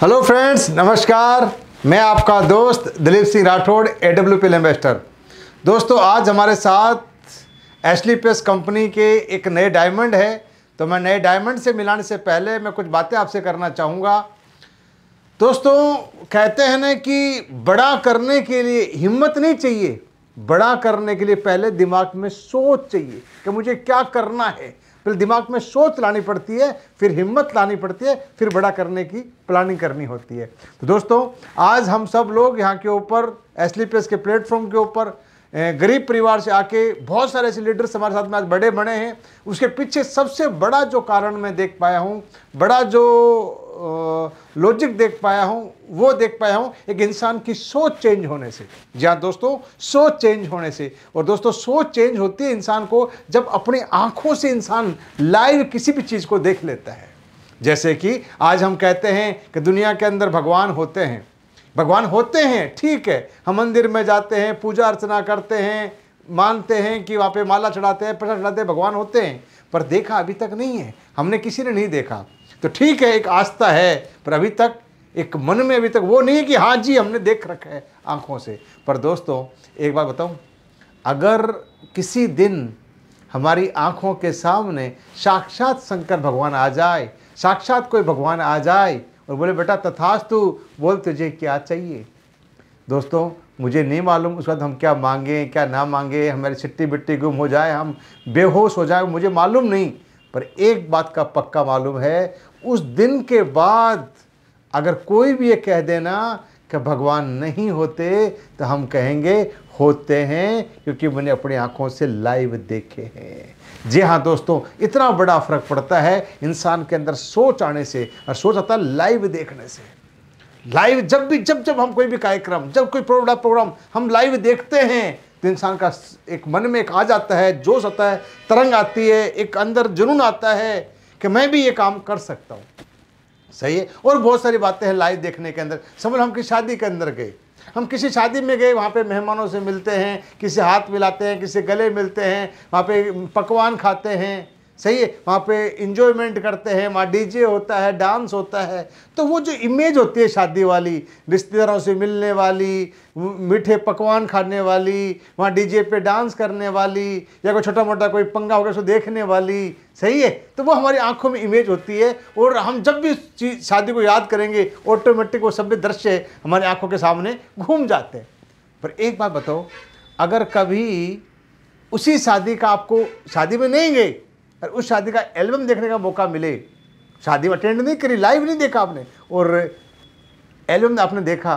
Hello friends, नमस्कार। मैं आपका दोस्त दिलीप सिंह राठौड़, AWPL इन्वेस्टर। दोस्तों, आज हमारे साथ एशली पेस कंपनी के एक नए डायमंड है। तो मैं नए डायमंड से मिलाने से पहले मैं कुछ बातें आपसे करना चाहूँगा। दोस्तों, कहते हैं ना कि बड़ा करने के लिए हिम्मत नहीं चाहिए, बड़ा करने के लिए पहले दिमाग में सोच चाहिए कि मुझे क्या करना है। फिर दिमाग में सोच लानी पड़ती है, फिर हिम्मत लानी पड़ती है, फिर बड़ा करने की प्लानिंग करनी होती है। तो दोस्तों, आज हम सब लोग यहाँ के ऊपर एशली पेस के प्लेटफॉर्म के ऊपर गरीब परिवार से आके बहुत सारे ऐसे लीडर्स हमारे साथ में आज बड़े बने हैं। उसके पीछे सबसे बड़ा जो कारण मैं देख पाया हूँ, बड़ा जो लॉजिक देख पाया हूँ, वो देख पाया हूँ एक इंसान की सोच चेंज होने से। जी हाँ दोस्तों, सोच चेंज होने से। और दोस्तों, सोच चेंज होती है इंसान को जब अपनी आंखों से इंसान लाइव किसी भी चीज़ को देख लेता है। जैसे कि आज हम कहते हैं कि दुनिया के अंदर भगवान होते हैं, भगवान होते हैं, ठीक है। हम मंदिर में जाते हैं, पूजा अर्चना करते हैं, मानते हैं कि वहाँ पे माला चढ़ाते हैं, प्रसाद चढ़ाते हैं, भगवान होते हैं। पर देखा अभी तक नहीं है, हमने किसी ने नहीं देखा। तो ठीक है, एक आस्था है, पर अभी तक एक मन में अभी तक वो नहीं है कि हाँ जी हमने देख रखा है आंखों से। पर दोस्तों, एक बात बताऊँ, अगर किसी दिन हमारी आंखों के सामने साक्षात शंकर भगवान आ जाए, साक्षात कोई भगवान आ जाए और बोले बेटा तथास्तु, बोल तुझे क्या चाहिए। दोस्तों, मुझे नहीं मालूम उस वक्त हम क्या मांगे क्या ना मांगे, हमारी सिट्टी बिट्टी गुम हो जाए, हम बेहोश हो जाए, मुझे मालूम नहीं। पर एक बात का पक्का मालूम है, उस दिन के बाद अगर कोई भी ये कह देना कि भगवान नहीं होते, तो हम कहेंगे होते हैं, क्योंकि मैंने अपनी आंखों से लाइव देखे हैं। जी हाँ दोस्तों, इतना बड़ा फर्क पड़ता है इंसान के अंदर सोच आने से, और सोच आता है लाइव देखने से। लाइव जब हम कोई भी कार्यक्रम, जब कोई प्रोग्राम हम लाइव देखते हैं, तो इंसान का एक मन में एक आ जाता है, जोश आता है, तरंग आती है, एक अंदर जुनून आता है कि मैं भी ये काम कर सकता हूँ। सही है। और बहुत सारी बातें हैं लाइव देखने के अंदर। समझ, हम किसी शादी के अंदर गए, हम किसी शादी में गए, वहाँ पे मेहमानों से मिलते हैं, किसी हाथ मिलाते हैं, किसी गले मिलते हैं, वहाँ पे पकवान खाते हैं, सही है, वहाँ पे इंजॉयमेंट करते हैं, वहाँ डीजे होता है, डांस होता है। तो वो जो इमेज होती है शादी वाली, रिश्तेदारों से मिलने वाली, मीठे पकवान खाने वाली, वहाँ डीजे पे डांस करने वाली, या कोई छोटा मोटा कोई पंगा होगा उसको देखने वाली, सही है, तो वो हमारी आंखों में इमेज होती है। और हम जब भी चीज शादी को याद करेंगे, ऑटोमेटिक वो सभी दृश्य हमारी आंखों के सामने घूम जाते हैं। पर एक बात बताओ, अगर कभी उसी शादी का आपको, शादी में नहीं गए, उस शादी का एल्बम देखने का मौका मिले, शादी में अटेंड नहीं करी, लाइव नहीं देखा आपने, और एल्बम आपने देखा,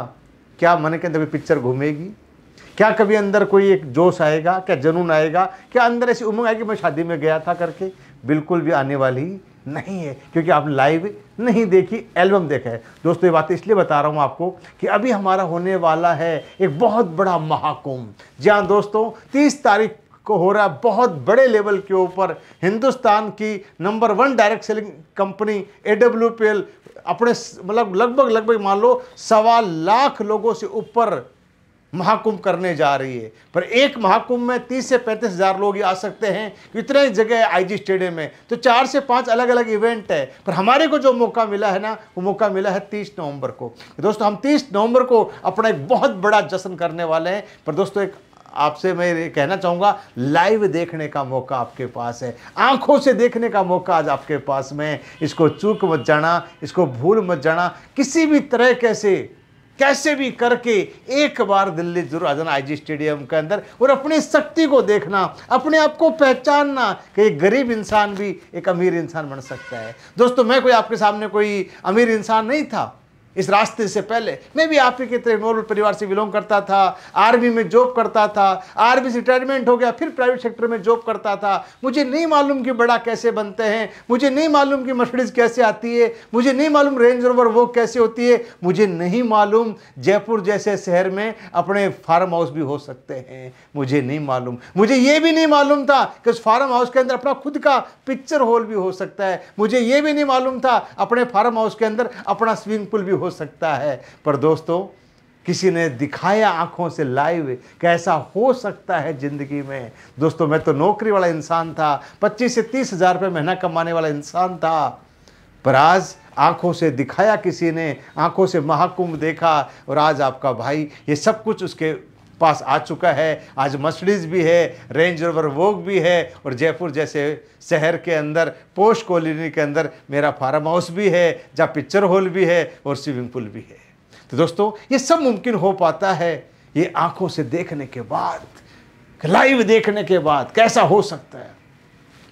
क्या मन के अंदर कोई पिक्चर घूमेगी? क्या कभी अंदर कोई एक जोश आएगा? क्या जुनून आएगा? क्या अंदर ऐसी उमंग आएगी मैं शादी में गया था करके? बिल्कुल भी आने वाली नहीं है, क्योंकि आपने लाइव नहीं देखी, एल्बम देखा है। दोस्तों, ये बात इसलिए बता रहा हूँ आपको कि अभी हमारा होने वाला है एक बहुत बड़ा महाकुंभ। जी हाँ दोस्तों, 30 तारीख को हो रहा है बहुत बड़े लेवल के ऊपर। हिंदुस्तान की number 1 direct selling company AWPL अपने मतलब लगभग मान लो 1.25 लाख लोगों से ऊपर महाकुंभ करने जा रही है। पर एक महाकुंभ में 30 से 35 हज़ार लोग ही आ सकते हैं। इतने जगह है IG स्टेडियम में, तो 4 से 5 अलग अलग इवेंट है। पर हमारे को जो मौका मिला है ना, वो मौका मिला है 30 नवंबर को। दोस्तों, हम 30 नवंबर को अपना एक बहुत बड़ा जश्न करने वाले हैं। पर दोस्तों, एक आपसे मैं कहना चाहूँगा, लाइव देखने का मौका आपके पास है, आंखों से देखने का मौका आज आपके पास में। इसको चूक मत जाना, इसको भूल मत जाना। किसी भी तरह कैसे भी करके एक बार दिल्ली जरूर आ जाना IG स्टेडियम के अंदर, और अपनी शक्ति को देखना, अपने आप को पहचानना कि एक गरीब इंसान भी एक अमीर इंसान बन सकता है। दोस्तों, मैं कोई आपके सामने कोई अमीर इंसान नहीं था। इस रास्ते से पहले मैं भी आप ही के तरह नॉर्मल परिवार से बिलोंग करता था, आर्मी में जॉब करता था, आर्मी से रिटायरमेंट हो गया, फिर प्राइवेट सेक्टर में जॉब करता था। मुझे नहीं मालूम कि बड़ा कैसे बनते हैं, मुझे नहीं मालूम कि मर्सिडीज कैसे आती है, मुझे नहीं मालूम रेंज रोवर वो कैसे होती है, मुझे नहीं मालूम जयपुर जैसे शहर में अपने फार्म हाउस भी हो सकते हैं, मुझे नहीं मालूम। मुझे ये भी नहीं मालूम था कि उस फार्म हाउस के अंदर अपना खुद का पिक्चर हॉल भी हो सकता है, मुझे ये भी नहीं मालूम था अपने फार्म हाउस के अंदर अपना स्विमिंग पूल भी हो सकता है। पर दोस्तों, किसी ने दिखाया आंखों से लाइव कैसा हो सकता है जिंदगी में। दोस्तों, मैं तो नौकरी वाला इंसान था, 25 से 30 हज़ार रुपये महीना कमाने वाला इंसान था। पर आज आंखों से दिखाया किसी ने, आंखों से महाकुंभ देखा, और आज आपका भाई ये सब कुछ उसके पास आ चुका है। आज मर्सिडीज़ भी है, रेंज रोवर वोग भी है, और जयपुर जैसे शहर के अंदर पोश कॉलोनी के अंदर मेरा फार्म हाउस भी है, जहाँ पिक्चर हॉल भी है और स्विमिंग पूल भी है। तो दोस्तों ये सब मुमकिन हो पाता है ये आंखों से देखने के बाद, लाइव देखने के बाद। कैसा हो सकता है?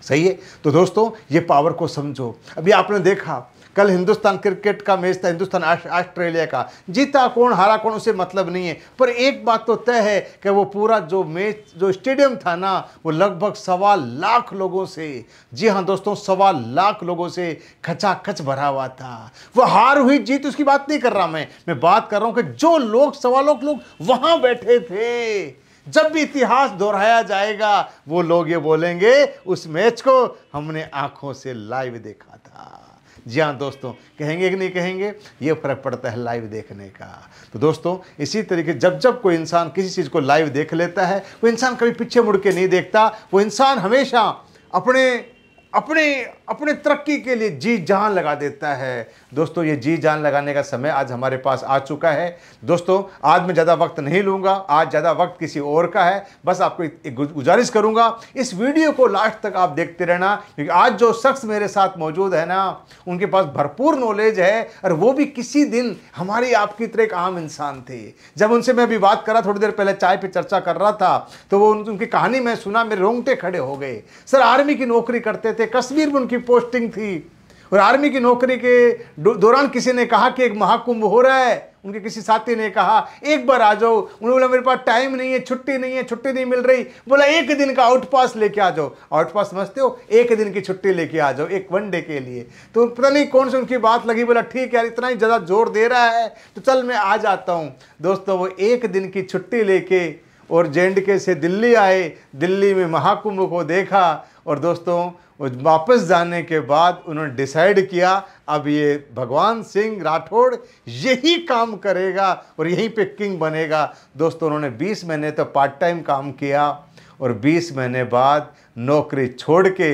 सही है। तो दोस्तों ये पावर को समझो। अभी आपने देखा कल हिंदुस्तान क्रिकेट का मैच था, हिंदुस्तान ऑस्ट्रेलिया का। जीता कौन हारा कौन उसे मतलब नहीं है, पर एक बात तो तय है कि वो पूरा जो मैच, जो स्टेडियम था ना, वो लगभग 1.25 लाख लोगों से, जी हाँ दोस्तों 1.25 लाख लोगों से खचाखच भरा हुआ था। वो हार हुई जीत उसकी बात नहीं कर रहा मैं बात कर रहा हूँ कि जो लोग 1.25 लाख लोग वहाँ बैठे थे, जब भी इतिहास दोहराया जाएगा वो लोग ये बोलेंगे उस मैच को हमने आंखों से लाइव देखा था। जी हाँ दोस्तों, कहेंगे कि नहीं कहेंगे? ये फ़र्क पड़ता है लाइव देखने का। तो दोस्तों इसी तरीके जब जब कोई इंसान किसी चीज़ को लाइव देख लेता है, वो इंसान कभी पीछे मुड़ के नहीं देखता। वो इंसान हमेशा अपने अपने अपने तरक्की के लिए जी जान लगा देता है। दोस्तों ये जी जान लगाने का समय आज हमारे पास आ चुका है। दोस्तों आज मैं ज़्यादा वक्त नहीं लूँगा, आज ज़्यादा वक्त किसी और का है। बस आपको एक गुजारिश करूँगा, इस वीडियो को लास्ट तक आप देखते रहना, क्योंकि आज जो शख्स मेरे साथ मौजूद है ना, उनके पास भरपूर नॉलेज है, और वो भी किसी दिन हमारी आपकी तरह एक आम इंसान थे। जब उनसे मैं अभी बात करा, थोड़ी देर पहले चाय पर चर्चा कर रहा था, तो वो उनकी कहानी मैं सुना, मेरे रोंगटे खड़े हो गए। सर आर्मी की नौकरी करते थे, कश्मीर में उनकी पोस्टिंग थी, और आर्मी की नौकरी के दौरान किसी ने कहा कि एक महाकुंभ हो रहा है। उनके किसी साथी ने कहा एक बार आ जाओ। उन्होंने बोला मेरे पास टाइम नहीं है, छुट्टी नहीं है, छुट्टी नहीं मिल रही। बोला 1 दिन का आउट पास लेके आ जाओ। आउट पास समझते हो? 1 दिन की छुट्टी लेके आ जाओ, एक वनडे के लिए। तो पता नहीं कौन सी उनकी बात लगी। बोला ठीक है यार, इतना ही ज़्यादा जोर दे रहा है तो चल मैं आ जाता हूँ। दोस्तों वो 1 दिन की छुट्टी लेके और JNK से दिल्ली आए, दिल्ली में महाकुंभ को देखा, और दोस्तों वापस जाने के बाद उन्होंने डिसाइड किया अब ये भगवान सिंह राठौड़ यही काम करेगा और यहीं पे किंग बनेगा। दोस्तों उन्होंने 20 महीने तो पार्ट टाइम काम किया, और 20 महीने बाद नौकरी छोड़ के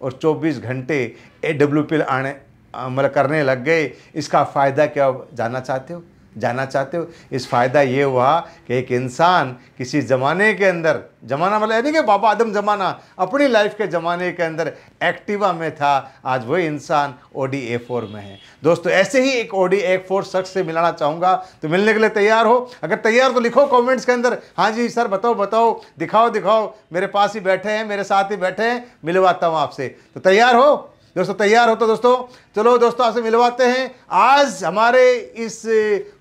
और 24 घंटे AWPL आने मतलब करने लग गए। इसका फ़ायदा क्या जानना चाहते हो? जानना चाहते हो? इस फ़ायदा ये हुआ कि एक इंसान किसी ज़माने के अंदर, ज़माना मतलब यानी कि बाबा आदम ज़माना, अपनी लाइफ के ज़माने के अंदर एक्टिवा में था, आज वही इंसान Audi A4 में है। दोस्तों ऐसे ही एक Audi A4 शख्स से मिलाना चाहूँगा, तो मिलने के लिए तैयार हो? अगर तैयार तो लिखो कमेंट्स के अंदर, हाँ जी सर बताओ बताओ, दिखाओ दिखाओ, मेरे पास ही बैठे हैं, मेरे साथ ही बैठे हैं, मिलवाता हूँ आपसे। तो तैयार हो दोस्तों? तैयार हो तो दोस्तों चलो दोस्तों आपसे मिलवाते हैं। आज हमारे इस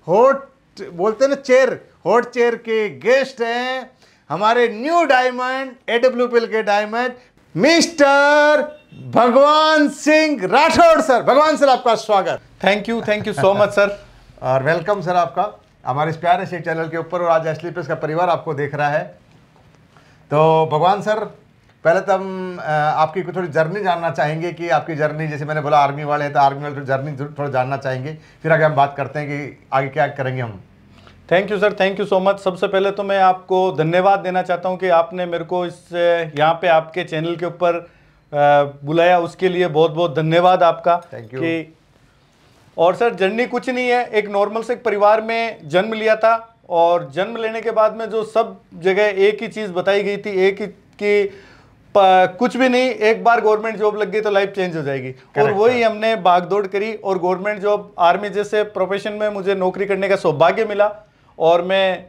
हॉट बोलते हैं ना चेयर, हॉट चेयर के गेस्ट हैं हमारे न्यू डायमंड, AWPL के डायमंड मिस्टर भगवान सिंह राठौड़ सर। भगवान सर आपका स्वागत। Thank you so much sir, और वेलकम सर आपका हमारे इस प्यारे से चैनल के ऊपर, और आज एस्लीपियस का परिवार आपको देख रहा है। तो भगवान सर पहले तो हम आपकी थोड़ी जर्नी जानना चाहेंगे कि आपकी जर्नी, जैसे मैंने बोला आर्मी वाले हैं तो आर्मी वाले जर्नी थोड़ा जानना चाहेंगे, फिर आगे हम बात करते हैं कि आगे क्या करेंगे हम। Thank you sir, thank you so much. सबसे पहले तो मैं आपको धन्यवाद देना चाहता हूं कि आपने मेरे को इस यहाँ पे आपके चैनल के ऊपर बुलाया, उसके लिए बहुत बहुत धन्यवाद आपका। Thank you. और सर जर्नी कुछ नहीं है, एक नॉर्मल से परिवार में जन्म लिया था, और जन्म लेने के बाद में जो सब जगह एक ही चीज़ बताई गई थी, एक ही कि कुछ भी नहीं, एक बार गवर्नमेंट जॉब लग गई तो लाइफ चेंज हो जाएगी। और वही हमने भागदौड़ करी, और गवर्नमेंट जॉब, आर्मी जैसे प्रोफेशन में मुझे नौकरी करने का सौभाग्य मिला, और मैं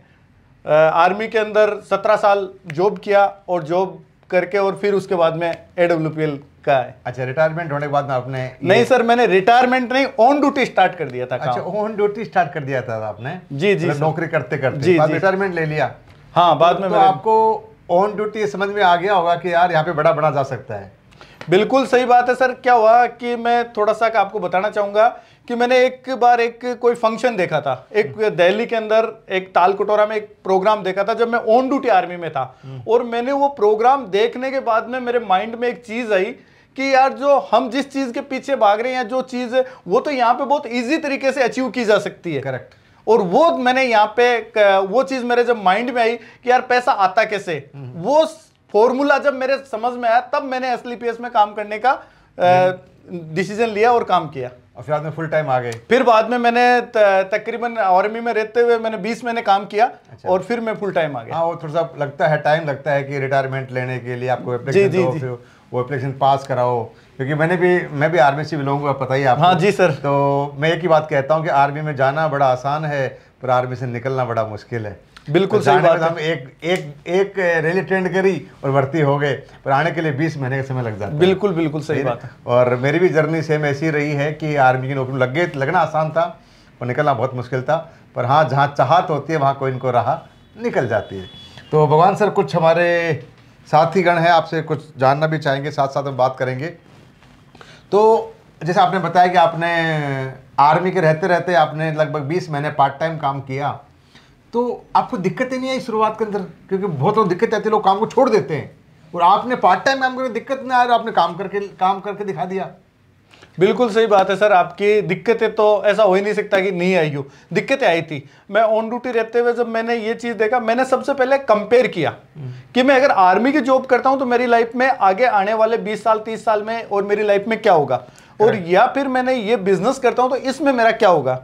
आर्मी के अंदर 17 साल जॉब किया, और जॉब करके और फिर उसके बाद में AWPL का है। अच्छा, रिटायरमेंट होने के बाद में आपने? नहीं सर, मैंने रिटायरमेंट नहीं, ऑन ड्यूटी स्टार्ट कर दिया था। अच्छा, ऑन ड्यूटी स्टार्ट कर दिया था आपने? जी जी, नौकरी करते करते बाद रिटायरमेंट ले लिया? हाँ, बाद में। तो आपको ऑन ड्यूटी समझ में आ गया होगा कि यार यहाँ पे बड़ा बड़ा जा सकता है। बिल्कुल सही बात है सर। क्या हुआ कि मैं थोड़ा सा आपको बताना चाहूंगा कि मैंने एक बार एक कोई फंक्शन देखा था, एक दिल्ली के अंदर एक ताल कटोरा में एक प्रोग्राम देखा था जब मैं ऑन ड्यूटी आर्मी में था। और मैंने वो प्रोग्राम देखने के बाद में मेरे माइंड में एक चीज आई कि यार जो हम जिस चीज के पीछे भाग रहे हैं, जो चीज है वो तो यहाँ पे बहुत ईजी तरीके से अचीव की जा सकती है। करेक्ट। और वो मैंने यहाँ पे वो चीज मेरे जब माइंड में आई कि यार पैसा आता कैसे, वो फॉर्मूला जब मेरे समझ में आया, तब मैंने एस्लीपीएस में काम करने का डिसीजन लिया और काम किया। और फिर बाद में फुल टाइम आ गए? फिर बाद में मैंने तकरीबन आर्मी में रहते हुए मैंने 20 महीने काम किया। अच्छा। और फिर मैं फुल टाइम आ गया। हाँ, वो थोड़ा सा लगता है, टाइम लगता है कि रिटायरमेंट लेने के लिए आपको एप्लीकेशन दो, फिर वो एप्लीकेशन पास कराओ, क्योंकि मैं भी आर्मी से बिलोंग हुआ, पता ही आपको। हाँ जी सर। तो मैं एक ही बात कहता हूँ कि आर्मी में जाना बड़ा आसान है, पर आर्मी से निकलना बड़ा मुश्किल है। बिल्कुल सही बात है। हम एक रैली अटेंड करी और भर्ती हो गए, पर आने के लिए 20 महीने का समय लग जाता है। बिल्कुल बिल्कुल सही बात है। और मेरी भी जर्नी सेम ऐसी रही है कि आर्मी की नौकरी लगना आसान था और निकलना बहुत मुश्किल था, पर हाँ, जहाँ चाहत होती है वहाँ कोई इनको राह निकल जाती है। तो भगवान सर, कुछ हमारे साथीगण हैं, आपसे कुछ जानना भी चाहेंगे, साथ साथ हम बात करेंगे। तो जैसे आपने बताया कि आपने आर्मी के रहते रहते आपने लगभग 20 महीने पार्ट टाइम काम किया, तो आपको दिक्कतें नहीं आई शुरुआत के अंदर? क्योंकि बहुत लोग दिक्कत आती है, लोग काम को छोड़ देते हैं, और आपने पार्ट टाइम काम करके दिक्कत नहीं आया, आपने काम करके दिखा दिया। बिल्कुल सही बात है सर। आपकी दिक्कतें तो ऐसा हो ही नहीं सकता कि नहीं आई हो, दिक्कतें आई थी। मैं ऑन ड्यूटी रहते हुए जब मैंने ये चीज देखा, मैंने सबसे पहले कंपेयर किया कि मैं अगर आर्मी की जॉब करता हूं तो मेरी लाइफ में आगे आने वाले 20 साल 30 साल में और मेरी लाइफ में क्या होगा, और या फिर मैंने ये बिजनेस करता हूं तो इसमें मेरा क्या होगा।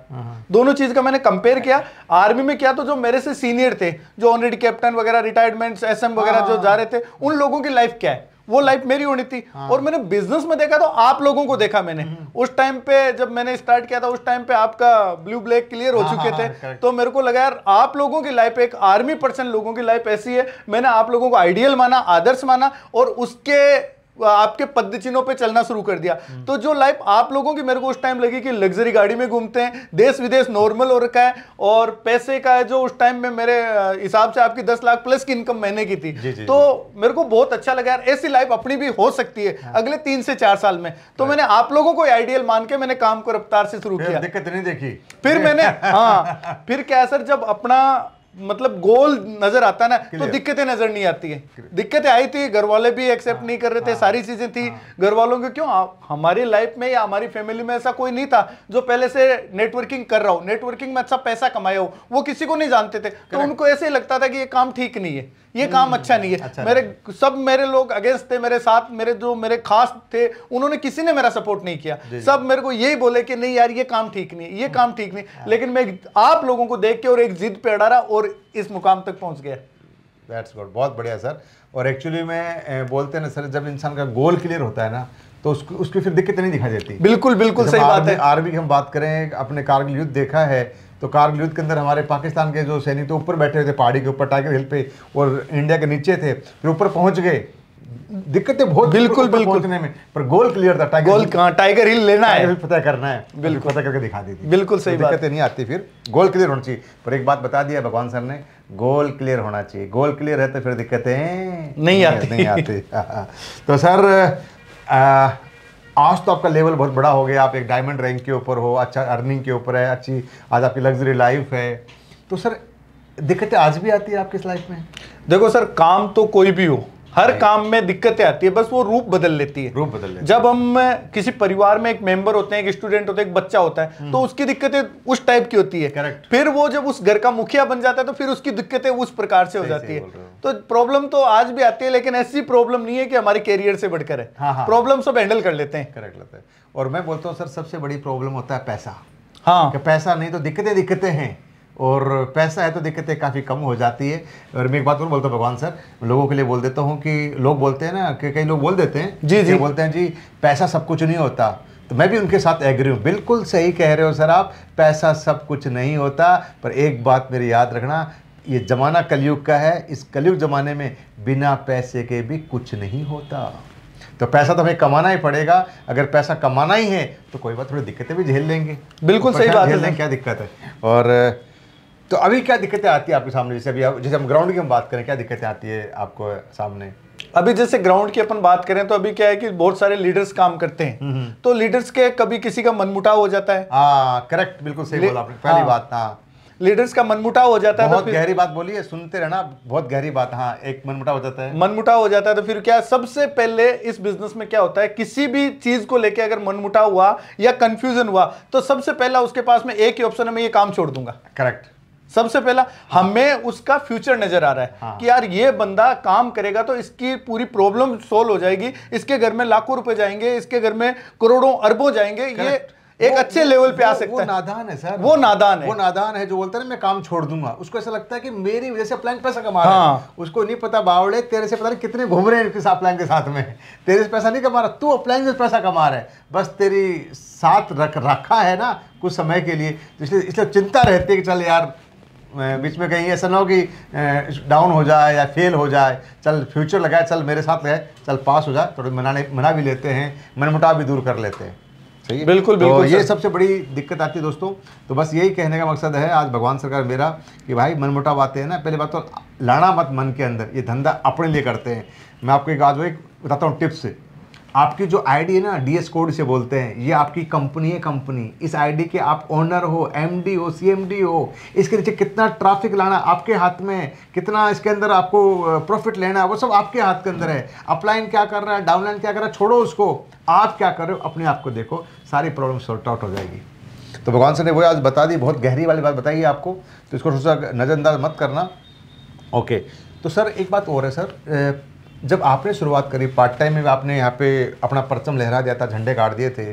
दोनों चीज का मैंने कंपेयर किया। आर्मी में क्या, तो जो मेरे से सीनियर थे, जो ऑनरेडी कैप्टन वगैरह, रिटायरमेंट एसएम वगैरह जो जा रहे थे, उन लोगों की लाइफ क्या है, वो लाइफ मेरी होनी थी। और मैंने बिजनेस में देखा तो आप लोगों को देखा मैंने। उस टाइम पे जब मैंने स्टार्ट किया था, उस टाइम पे आपका ब्लू ब्लैक क्लियर हो चुके थे। तो मेरे को लगा यार, आप लोगों की लाइफ, एक आर्मी पर्सन लोगों की लाइफ ऐसी है। मैंने आप लोगों को आइडियल माना, आदर्श माना, और उसके आपके पद चिन्हों पे चलना शुरू कर दिया। तो जो लाइफ आप लोगों की मेरे को उस टाइम लगी कि लग्जरी गाड़ी में घूमते हैं, देश विदेश नॉर्मल हो रखा है, और पैसे का है जो उस टाइम में मेरे हिसाब से आपकी 10 लाख प्लस की इनकम महीने की थी। तो मेरे को बहुत अच्छा लगा यार, ऐसी लाइफ अपनी भी हो सकती है अगले 3 से 4 साल में। तो मैंने आप लोगों को आइडियल मान के मैंने काम को रफ्तार से शुरू किया। दिक्कत नहीं देखी फिर मैंने हाँ, फिर क्या सर, जब अपना मतलब गोल नजर आता है ना, तो दिक्कतें नजर नहीं आती है। दिक्कतें आई थी, घर वाले भी एक्सेप्ट नहीं कर रहे थे, सारी चीजें थी। घर वालों के क्यों, हमारी लाइफ में या हमारी फैमिली में ऐसा कोई नहीं था जो पहले से नेटवर्किंग कर रहा हो, नेटवर्किंग में अच्छा पैसा कमाया हो, वो किसी को नहीं जानते थे। तो उनको ऐसे ही लगता था कि ये काम ठीक नहीं है, ये काम अच्छा नहीं है। अच्छा, मेरे लोग अगेंस्ट थे, मेरे साथ मेरे खास थे, उन्होंने किसी ने मेरा सपोर्ट नहीं किया। सब मेरे को यही बोले कि नहीं यार, ये काम ठीक नहीं है, ये काम ठीक नहीं। लेकिन मैं आप लोगों को देख के और एक जिद पे अड़ा रहा और इस मुकाम तक पहुंच गया। दैट्स गुड, बहुत बढ़िया सर। और एक्चुअली में बोलते हैं ना सर, जब इंसान का गोल क्लियर होता है ना, तो उसकी फिर दिक्कतें नहीं दिखाई देती। बिल्कुल बिल्कुल सही बात है। आर्मी की हम बात करें, अपने कारगिल युद्ध देखा है, तो कारगिल युद्ध के अंदर हमारे पाकिस्तान के जो सैनिक थे ऊपर बैठे थे पहाड़ी के ऊपर, टाइगर हिल पे, और इंडिया के नीचे थे, फिर ऊपर पहुंच गए। दिक्कतें बहुत बिल्कुल पहुंचने में, पर गोल क्लियर था। टाइगर हिल लेना है, फतह करना है, बिल्कुल फतह करके दिखा दी थी। बिल्कुल सही बात। दिक्कतें नहीं आती, फिर गोल क्लियर होना चाहिए। पर एक बात बता दिया भगवान सर ने, गोल क्लियर होना चाहिए। गोल क्लियर है तो फिर दिक्कतें नहीं आती। तो सर, आज तो आपका लेवल बहुत बड़ा हो गया, आप एक डायमंड रैंक के ऊपर हो, अच्छा अर्निंग के ऊपर है, अच्छी आज आपकी लग्जरी लाइफ है। तो सर, दिक्कतें आज भी आती है आपकी इस लाइफ में? देखो सर, काम तो कोई भी हो, हर काम में दिक्कतें आती है, बस वो रूप बदल लेती है। जब हम किसी परिवार में एक मेंबर होते हैं, एक स्टूडेंट होता है, एक बच्चा होता है, तो उसकी दिक्कतें उस टाइप की होती है। करेक्ट। फिर वो जब उस घर का मुखिया बन जाता है तो फिर उसकी दिक्कतें उस प्रकार से हो जाती है। तो प्रॉब्लम तो आज भी आती है, लेकिन ऐसी प्रॉब्लम नहीं है कि हमारे कैरियर से बढ़कर है। प्रॉब्लम सब हैंडल कर लेते हैं। करेक्ट लेते हैं। और मैं बोलता हूँ सर, सबसे बड़ी प्रॉब्लम होता है पैसा। हाँ, पैसा नहीं तो दिक्कतें हैं, और पैसा है तो दिक्कतें काफ़ी कम हो जाती है। और मैं एक बात और बोलता हूँ भगवान सर, लोगों के लिए बोल देता हूँ कि लोग बोलते हैं ना, कि कई लोग बोल देते हैं जी बोलते हैं जी पैसा सब कुछ नहीं होता, तो मैं भी उनके साथ एग्री हूँ। बिल्कुल सही कह रहे हो सर आप, पैसा सब कुछ नहीं होता। पर एक बात मेरी याद रखना, ये ज़माना कलयुग का है, इस कलयुग ज़माने में बिना पैसे के भी कुछ नहीं होता। तो पैसा तो हमें कमाना ही पड़ेगा। अगर पैसा कमाना ही है तो कोई बात, थोड़ी दिक्कतें भी झेल लेंगे। बिल्कुल सही बात है, क्या दिक्कत है। और तो अभी क्या दिक्कतें आती है आपके सामने? जैसे हम ग्राउंड की हम बात करें, क्या दिक्कतें आती है आपको सामने? अभी जैसे ग्राउंड की अपन बात करें तो अभी क्या है कि बहुत सारे लीडर्स काम करते हैं, तो लीडर्स के कभी किसी का मनमुटाव हो जाता है। हाँ, करेक्ट, बिल्कुल सही बोला आपने, पहली बात। हाँ, लीडर्स का मनमुटाव हो जाता है। बहुत गहरी बात बोली है, सुनते रहना, बहुत गहरी बात। हाँ, एक मनमुटाव हो जाता है। मनमुटाव हो जाता है तो फिर क्या, सबसे पहले इस बिजनेस में क्या होता है, किसी भी चीज को लेके अगर मनमुटाव हुआ या कंफ्यूजन हुआ तो सबसे पहला उसके पास में एक ही ऑप्शन है, मैं ये काम छोड़ दूंगा। करेक्ट। सबसे पहला हमें उसका फ्यूचर नजर आ रहा है। हाँ। कि यार ये बंदा काम करेगा तो इसकी पूरी प्रॉब्लम सोल्व हो जाएगी, इसके घर में लाखों रुपए जाएंगे, इसके घर में करोड़ों अरबों जाएंगे, ये एक अच्छे लेवल पे आ सकता है। वो नादान है सर, वो नादान है जो बोलता है ना मैं काम छोड़ दूंगा, उसको ऐसा लगता है कि मेरी वजह से अपलाइन पैसा कमा रहा है। उसको नहीं पता बावड़े तेरे से पता नहीं कितने घूम रहे हैं अपलाइन के साथ में, तेरे से पैसा नहीं कमा रहा, तू अपलाइन से पैसा कमा रहा है, बस तेरी साथ रखा है ना कुछ समय के लिए, इसलिए चिंता रहती है कि चल यार बीच में कहीं ऐसा ना हो कि डाउन हो जाए या फेल हो जाए, चल फ्यूचर लगाए, चल मेरे साथ लगाए, चल पास हो जाए, थोड़ी मना भी लेते हैं, मनमुटाव भी दूर कर लेते हैं। सही है? बिल्कुल तो बिल्कुल ये सबसे बड़ी दिक्कत आती है दोस्तों। तो बस यही कहने का मकसद है आज भगवान सरकार मेरा कि भाई मनमुटाव आते हैं ना, पहले बात तो लाना मत मन के अंदर, ये धंधा अपने लिए करते हैं। मैं आपको एक आज एक बताता हूँ टिप्स। आपकी जो आईडी है ना, डीएस कोड से बोलते हैं, ये आपकी कंपनी है। कंपनी इस आईडी के आप ओनर हो, एमडी हो, सीएमडी हो, इसके नीचे कितना ट्रैफिक लाना आपके हाथ में है, कितना इसके अंदर आपको प्रॉफिट लेना है, वो सब आपके हाथ के अंदर है। अपलाइन क्या कर रहा है, डाउनलाइन क्या कर रहा है, छोड़ो उसको, आप क्या कर रहे हो अपने आप को देखो, सारी प्रॉब्लम सॉर्ट आउट हो जाएगी। तो भगवान सर ने वो आज बता दी, बहुत गहरी वाली बात बताई है आपको, तो इसको थोड़ा सा नज़रअंदाज मत करना। ओके, तो सर एक बात और है सर, जब आपने शुरुआत करी पार्ट टाइम में, आपने यहाँ पे अपना परचम लहरा दिया था, झंडे गाड़ दिए थे,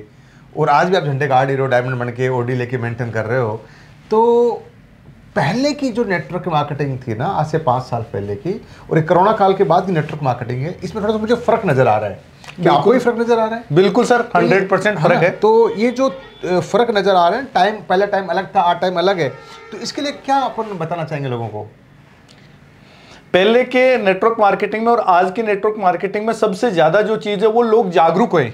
और आज भी आप झंडे गाड़ ही रहे हो, डायमंड बन के ओडी लेके मेंटेन कर रहे हो, तो पहले की जो नेटवर्क मार्केटिंग थी ना, आज से 5 साल पहले की, और एक कोरोना काल के बाद की नेटवर्क मार्केटिंग है, इसमें थोड़ा सा मुझे फ़र्क नज़र आ रहा है। क्या आपको भी फ़र्क नज़र आ रहा है? बिल्कुल सर, 100% फ़र्क है। तो ये जो फ़र्क नज़र आ रहा है, टाइम पहले टाइम अलग था, आज टाइम अलग है, तो इसके लिए क्या अपन बताना चाहेंगे लोगों को? पहले के नेटवर्क मार्केटिंग में और आज की नेटवर्क मार्केटिंग में सबसे ज्यादा जो चीज है वो लोग जागरूक हुए।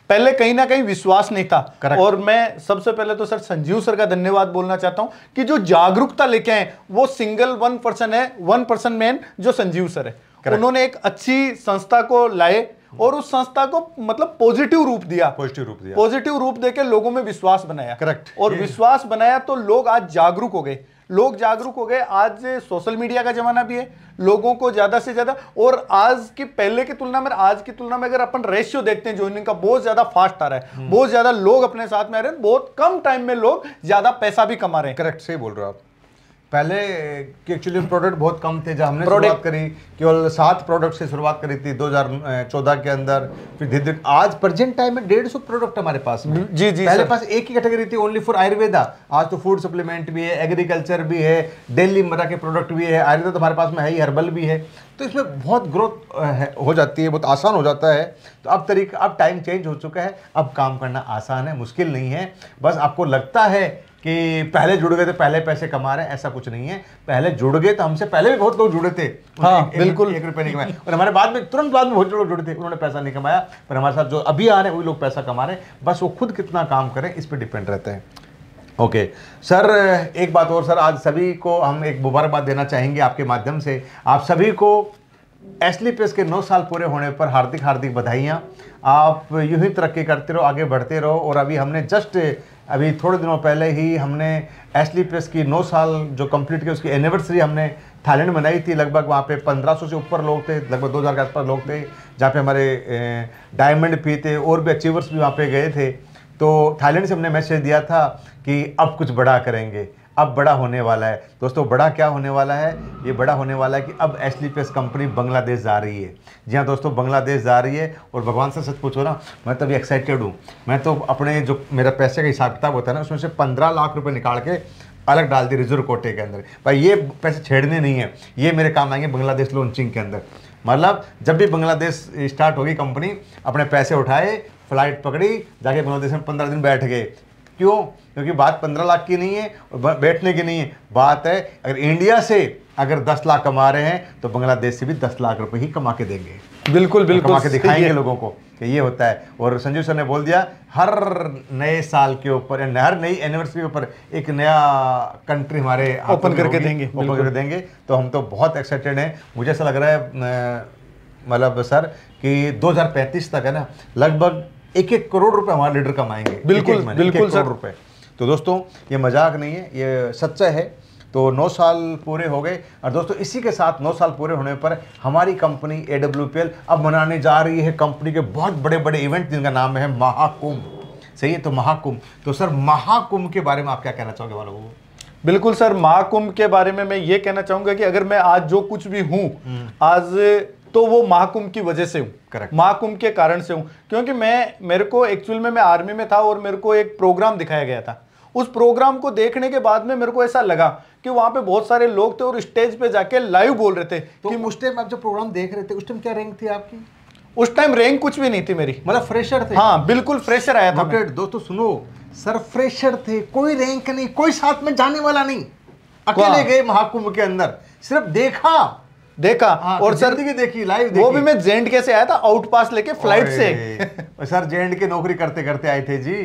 पहले कहीं ना कहीं विश्वास नहीं था। Correct. और मैं सबसे पहले तो सर संजीव सर का धन्यवाद बोलना चाहता हूं कि जो जागरूकता लेके आए वो सिंगल 1% है, 1% मैन जो संजीव सर है। Correct. उन्होंने एक अच्छी संस्था को लाए और उस संस्था को मतलब पॉजिटिव रूप दिया, पॉजिटिव रूप देके लोगों में विश्वास बनाया। करेक्ट। और विश्वास बनाया तो लोग आज जागरूक हो गए, लोग जागरूक हो गए। आज सोशल मीडिया का जमाना भी है, लोगों को ज्यादा से ज्यादा, और आज की पहले की तुलना में, आज की तुलना में अगर अपन रेशियो देखते हैं ज्वाइनिंग का, बहुत ज्यादा फास्ट आ रहा है, बहुत ज्यादा लोग अपने साथ में आ रहे हैं, बहुत कम टाइम में लोग ज्यादा पैसा भी कमा रहे हैं। करेक्ट, सही बोल रहे हो आप। पहले के एक्चुअली प्रोडक्ट बहुत कम थे, जब हमने शुरुआत करी केवल 7 प्रोडक्ट से शुरुआत करी थी 2014 के अंदर, फिर धीरे धीरे आज प्रेजेंट टाइम में 150 प्रोडक्ट हमारे पास में। जी जी, पहले पास एक ही कैटेगरी थी ओनली फॉर आयुर्वेदा, आज तो फूड सप्लीमेंट भी है, एग्रीकल्चर भी है, डेली मरा के प्रोडक्ट भी है, आयुर्वेदा तो हमारे पास में है ही, हर्बल भी है। तो इसमें बहुत ग्रोथ हो जाती है, बहुत आसान हो जाता है। तो अब टाइम चेंज हो चुका है, अब काम करना आसान है, मुश्किल नहीं है। बस आपको लगता है कि पहले जुड़ गए थे पहले पैसे कमा रहे हैं, ऐसा कुछ नहीं है। पहले जुड़ गए तो हमसे पहले भी बहुत लोग जुड़े थे, हाँ, बिल्कुल 1 रुपये नहीं कमाए, और हमारे बाद में तुरंत बाद में बहुत लोग जुड़े थे, उन्होंने पैसा नहीं कमाया, पर हमारे साथ जो अभी आ रहे हैं वही लोग पैसा कमा रहे हैं। बस वो खुद कितना काम करें इस पर डिपेंड रहते हैं। ओके सर, एक बात और सर, आज सभी को हम एक मुबारकबाद देना चाहेंगे आपके माध्यम से। आप सभी को एसलीपीएस के 9 साल पूरे होने पर हार्दिक हार्दिक बधाइयाँ। आप यूं ही तरक्की करते रहो, आगे बढ़ते रहो। और अभी हमने अभी थोड़े दिनों पहले ही हमने एसलीपीएस की 9 साल जो कंप्लीट की उसकी एनिवर्सरी हमने थाईलैंड में मनाई थी। लगभग वहाँ पे 1500 से ऊपर लोग थे, लगभग 2000 के आसपास लोग थे, जहाँ पे हमारे डायमंड भी थे और भी अचीवर्स भी वहाँ पे गए थे। तो थाईलैंड से हमने मैसेज दिया था कि अब कुछ बड़ा करेंगे, अब बड़ा होने वाला है। दोस्तों बड़ा क्या होने वाला है? ये बड़ा होने वाला है कि अब एसलीपीएस कंपनी बांग्लादेश जा रही है। जी हाँ दोस्तों, बांग्लादेश जा रही है। और भगवान से सच पूछो ना, मैं तो अभी एक्साइटेड हूँ। मैं तो अपने जो मेरा पैसे का हिसाब किताब होता है ना, उसमें से 15 लाख रुपए निकाल के अलग डाल दी रिजर्व कोटे के अंदर। भाई ये पैसे छेड़ने नहीं है, ये मेरे काम आएंगे बांग्लादेश लॉन्चिंग के अंदर। मतलब जब भी बांग्लादेश स्टार्ट होगी कंपनी, अपने पैसे उठाए, फ्लाइट पकड़ी, जाके बांग्लादेश में 15 दिन बैठ गए। क्यों? क्योंकि बात 15 लाख की नहीं है और बैठने की नहीं है, बात है अगर इंडिया से अगर 10 लाख कमा रहे हैं तो बांग्लादेश से भी 10 लाख रुपए ही कमा के देंगे। बिल्कुल बिल्कुल, कमा के दिखाएंगे लोगों को कि ये होता है। और संजीव सर ने बोल दिया हर नए साल के ऊपर, हर नई एनिवर्सरी के ऊपर एक नया कंट्री हमारे ओपन करके देंगे। तो हम तो बहुत एक्साइटेड हैं। मुझे ऐसा लग रहा है मतलब सर कि 2035 तक है ना, लगभग 1-1 करोड़ रुपए हमारे लीडर कमाएंगे। बिल्कुल बिल्कुल सर रुपए। तो दोस्तों ये मजाक नहीं है, ये सच्चा है। तो 9 साल पूरे हो गए। और दोस्तों इसी के साथ 9 साल पूरे होने पर हमारी कंपनी AWPL अब मनाने जा रही है कंपनी के बहुत बड़े बड़े इवेंट, जिनका नाम है महाकुंभ। सही है, तो महाकुंभ। तो सर महाकुंभ के बारे में आप क्या कहना चाहोगे वालों को? बिल्कुल सर, महाकुंभ के बारे में मैं ये कहना चाहूंगा कि अगर मैं आज जो कुछ भी हूं आज, तो वो महाकुंभ की वजह से हूँ। करेक्ट। महाकुंभ के कारण से हूँ, क्योंकि मेरे को एक्चुअल में मैं आर्मी में था और मेरे को एक प्रोग्राम दिखाया गया था। उस प्रोग्राम को देखने के बाद में मेरे को ऐसा लगा कि वहां पे बहुत सारे लोग थे और स्टेज पे जाके लाइव बोल रहे थे। तो कि उस टाइम आप जो प्रोग्राम देख रहे थे उस टाइम क्या रैंक थी आपकी? उस टाइम रैंक कुछ भी नहीं थी मेरी, मतलब फ्रेशर थे? हाँ बिल्कुल फ्रेशर आया था। दोस्तों सुनो सर, फ्रेशर थे, कोई रैंक नहीं, कोई साथ में जाने वाला नहीं, अकेले गए महाकुंभ के अंदर, सिर्फ देखा और सर देखी लाइव देखी। वो भी मैं जे&के से आया था, आउट पास लेके फ्लाइट से। सर जे&के नौकरी करते करते आए थे जी,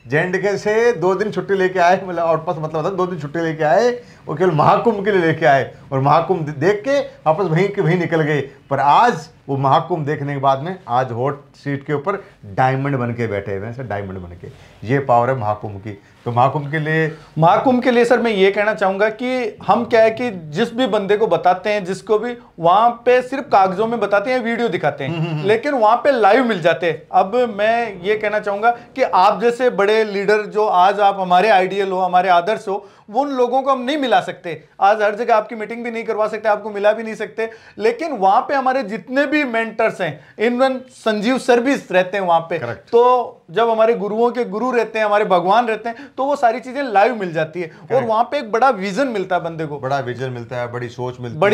जे&के से 2 दिन छुट्टी लेके आए, मतलब आउट पास मतलब होता 2 दिन छुट्टी लेके आए और केवल महाकुंभ के लिए लेके आए, और महाकुंभ देख के वापस वहीं के वहीं निकल गए। पर आज वो महाकुंभ देखने के बाद में आज हॉट सीट के ऊपर डायमंड बन के बैठे हुए हैं सर, डायमंड बन के। ये पावर है महाकुंभ की। तो महाकुंभ के लिए सर मैं ये कहना चाहूंगा कि हम क्या है कि जिस भी बंदे को बताते हैं, जिसको भी वहां पे सिर्फ कागजों में बताते हैं, वीडियो दिखाते हैं, लेकिन वहां पे लाइव मिल जाते हैं। अब मैं ये कहना चाहूंगा कि आप जैसे बड़े लीडर जो आज आप हमारे आइडियल हो, हमारे आदर्श हो, वो उन लोगों को हम नहीं मिला सकते। आज हर जगह आपकी मीटिंग भी नहीं करवा सकते, आपको मिला भी नहीं सकते, लेकिन वहां पे हमारे जितने भी मेंटर्स हैं, इवन संजीव सर भी रहते हैं वहां पे। तो जब हमारे गुरुओं के गुरु रहते हैं, हमारे भगवान रहते हैं, तो वो सारी चीजें लाइव मिल जाती है और वहां पे एक बड़ा विजन मिलता है बंदे को, बड़ा विजन मिलता है, बड़ी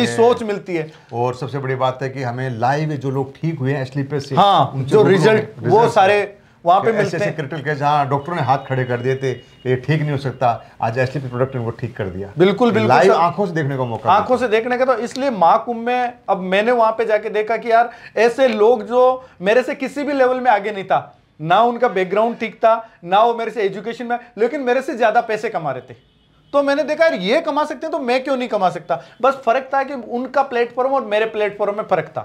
सोच मिलती है। और सबसे बड़ी बात है कि हमें लाइव जो लोग ठीक हुए हैं एस्लीपेस से, हाँ, जो रिजल्ट वो सारे वहां पे मिलते हैं। क्रिटिकल केस जहां डॉक्टरों ने हाथ खड़े कर दिए थे ये ठीक नहीं हो सकता, आज एस्लीपेस प्रोडक्ट ने वो ठीक कर दिया। बिल्कुल लाइव आंखों से देखने का मौका, आंखों से देखने का। तो इसलिए महाकुंभ में अब मैंने वहां पे जाके देखा कि यार ऐसे लोग जो मेरे से किसी भी लेवल में आगे नहीं था, ना उनका बैकग्राउंड ठीक था, ना वो मेरे से एजुकेशन में, लेकिन मेरे से ज्यादा पैसे कमा रहे थे। तो मैंने देखा यार ये कमा सकते हैं तो मैं क्यों नहीं कमा सकता। बस फर्क था कि उनका प्लेटफॉर्म और मेरे प्लेटफॉर्म में फर्क था।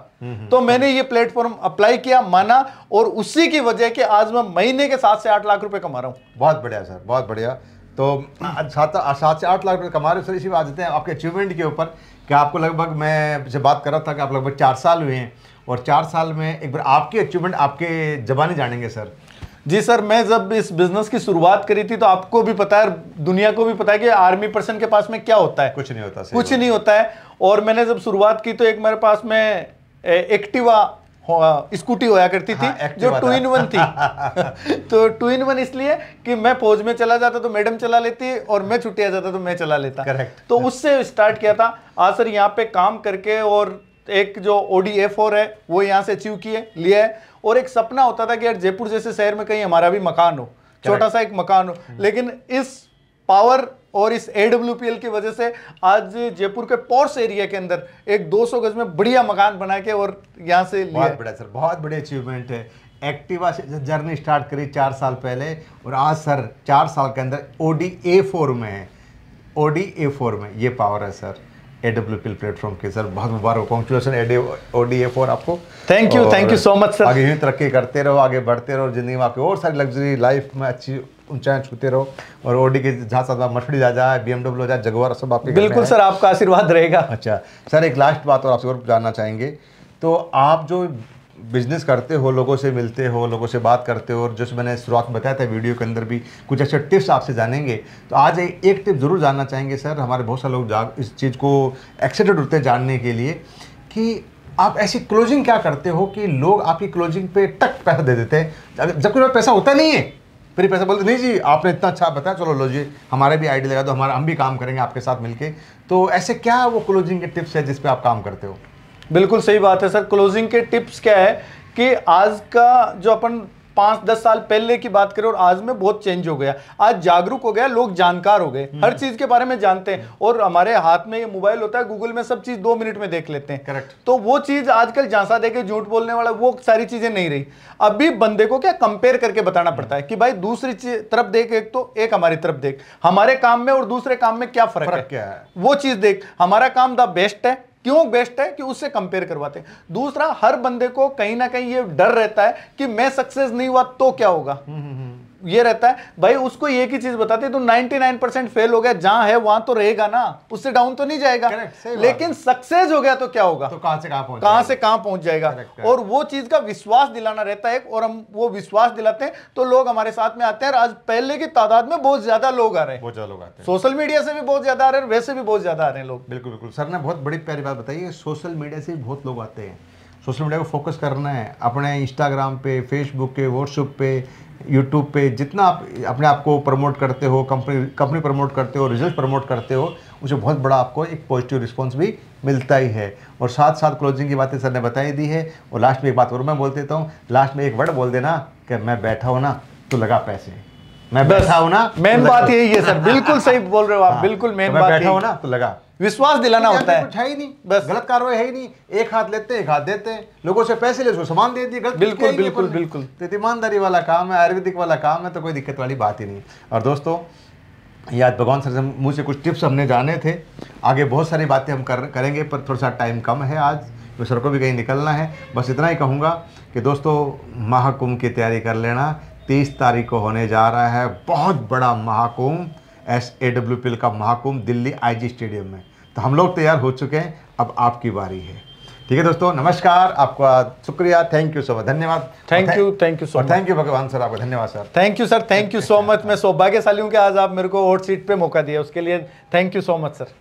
तो मैंने ये प्लेटफॉर्म अप्लाई किया, माना, और उसी की वजह कि आज मैं महीने के 7 से 8 लाख रुपए कमा रहा हूं। बहुत बढ़िया सर, बहुत बढ़िया। तो 7 से 8 लाख रुपए कमा रहे हो सर। इसी बात देते हैं आपके अचीवमेंट के ऊपर कि आपको लगभग, मैं से बात कर रहा था कि आप लगभग 4 साल हुए हैं, और 4 साल में एक बार आपके अचीवमेंट आपके जबानी जानेंगे सर। जी सर, मैं जब इस बिजनेस की शुरुआत करी थी तो आपको भी पता है, दुनिया को भी पता है कि आर्मी पर्सन के पास में क्या होता है, कुछ नहीं होता, कुछ नहीं होता है। और मैंने जब शुरुआत की तो एक मेरे पास में एक्टिवा स्कूटी होया करती थी, हाँ, जो 2-in-1 थी। तो 2-in-1 इसलिए कि मैं फौज में चला जाता तो मैडम चला लेती और मैं छुट्टी आ जाता तो मैं चला लेता। करेक्ट। तो उससे स्टार्ट किया था। आज सर यहाँ पे काम करके, और एक जो Audi A4 है वो यहाँ से अचीव लिया है। और एक सपना होता था कि यार जयपुर जैसे शहर में कहीं हमारा भी मकान हो, छोटा सा एक मकान हो, लेकिन इस पावर और इस AWPL की वजह से आज जयपुर के पॉर्श एरिया के अंदर एक 200 गज में बढ़िया मकान बना के और यहाँ से लिया। बहुत बड़ा सर, बहुत बड़े अचीवमेंट है। एक्टिवा से जर्नी स्टार्ट करी 4 साल पहले, और आज सर 4 साल के अंदर Audi A4 में है। Audi A4 में ये पावर है सर AWPL प्लेटफॉर्म के। सर बहुत मुबारक, कांग्रेचुलेसन Audi A4 आपको। Thank you so much sir. आगे यूँ तरक्की करते रहो, आगे बढ़ते रहो, जिंदगी में आपकी और सारी लग्जरी लाइफ में अच्छी ऊंचाई छूते रहो, और Audi के जहाँ साथ मर्सिडीज आ जाए, BMW आ जाए, जगुआर, सब आपके बिल्कुल सर, आपका आशीर्वाद रहेगा। अच्छा सर, एक लास्ट बात और आपसे और जानना चाहेंगे। तो आप जो बिजनेस करते हो, लोगों से मिलते हो, लोगों से बात करते हो, और जैसे मैंने शुरुआत में बताया था वीडियो के अंदर भी कुछ अच्छे टिप्स आपसे जानेंगे। तो आज एक टिप ज़रूर जानना चाहेंगे सर। हमारे बहुत सारे लोग इस चीज़ को एक्साइटेड होते हैं जानने के लिए कि आप ऐसी क्लोजिंग क्या करते हो कि लोग आपकी क्लोजिंग पे टक पैसा दे देते हैं, जब कोई पैसा होता नहीं है, फिर पैसा बोलते नहीं जी आपने इतना अच्छा बताया, चलो लो जी हमारे भी आइडिया लगा दो, हम भी काम करेंगे आपके साथ मिलके। तो ऐसे क्या वो क्लोजिंग के टिप्स है जिस पे आप काम करते हो? बिल्कुल सही बात है सर। क्लोजिंग के टिप्स क्या है कि आज का जो अपन 5-10 साल पहले की बात करें और आज में बहुत चेंज हो गया। आज जागरूक हो गया, लोग जानकार हो गए, हर चीज के बारे में जानते हैं, और हमारे हाथ में ये मोबाइल होता है, गूगल में सब चीज 2 मिनट में देख लेते हैं। करेक्ट। तो वो चीज आजकल झांसा देके झूठ बोलने वाला वो सारी चीजें नहीं रही। अभी बंदे को क्या कंपेयर करके बताना पड़ता है कि भाई दूसरी तरफ देख, एक तो एक हमारी तरफ देख, हमारे काम में और दूसरे काम में क्या फर्क है, क्या है वो चीज देख। हमारा काम द बेस्ट है, क्यों बेस्ट है कि उससे कंपेयर करवाते हैं। दूसरा, हर बंदे को कहीं ना कहीं ये डर रहता है कि मैं सक्सेस नहीं हुआ तो क्या होगा। ये रहता है भाई, उसको एक ही चीज बताते हैं, तो 99% फेल हो गया, जहां है वहां तो रहेगा ना, उससे डाउन तो नहीं जाएगा। लेकिन सक्सेस हो गया तो क्या होगा, तो कहां से कहां पहुंच जाएगा। और वो चीज का विश्वास दिलाना रहता है, और हम वो विश्वास दिलाते हैं तो लोग हमारे साथ में आते हैं। आज पहले की तादाद में बहुत ज्यादा लोग आ रहे हैं, बहुत ज्यादा लोग आते हैं, सोशल मीडिया से भी बहुत ज्यादा आ रहे हैं, वैसे भी बहुत ज्यादा आ रहे हैं लोग। बिल्कुल बिल्कुल, सर ने बहुत बड़ी प्यारी बात बताई है, सोशल मीडिया से भी बहुत लोग आते हैं। सोशल मीडिया को फोकस करना है, अपने इंस्टाग्राम पे, फेसबुक पे, व्हाट्सएप पे, यूट्यूब पे जितना आप अपने आप को प्रमोट करते हो, कंपनी प्रमोट करते हो, रिजल्ट प्रमोट करते हो, उसे बहुत बड़ा आपको एक पॉजिटिव रिस्पांस भी मिलता ही है। और साथ साथ क्लोजिंग की बातें सर ने बताई दी है। और लास्ट में एक बात और मैं बोल देता हूँ, लास्ट में एक वर्ड बोल देना कि मैं बैठा हूँ ना तो लगा पैसे, मैं बैठा हूँ ना, मेन बात यही है सर, बिल्कुल सही बोल रहे हो आप, बिल्कुल मेन बात बैठा हूँ ना तो लगा, विश्वास दिलाना होता है। कुछ है ही नहीं, बस गलत कार्रवाई है ही नहीं, एक हाथ लेते हैं, एक हाथ देते हैं, लोगों से पैसे ले उसको सामान दे दिए, गलत बिल्कुल बिल्कुल बिल्कुल। तो ईमानदारी वाला काम है, आयुर्वेदिक वाला काम है, तो कोई दिक्कत वाली बात ही नहीं। और दोस्तों ये आज भगवान सर से मुँह से कुछ टिप्स हमने जाने थे, आगे बहुत सारी बातें हम करेंगे, पर थोड़ा सा टाइम कम है आज, तो सर को भी कहीं निकलना है। बस इतना ही कहूँगा कि दोस्तों महाकुंभ की तैयारी कर लेना, 30 तारीख को होने जा रहा है बहुत बड़ा महाकुंभ, SAWPL का महाकुंभ दिल्ली IG स्टेडियम में। तो हम लोग तैयार हो चुके हैं, अब आपकी बारी है। ठीक है दोस्तों, नमस्कार, आपका शुक्रिया, थैंक यू सो मच, धन्यवाद, thank you so much, thank you भगवान सर, आपका धन्यवाद sir, thank you sir, thank you so much. मैं सौभाग्यशाली हूँ कि आज आप मेरे को हॉट सीट पे मौका दिया, उसके लिए thank you so much sir.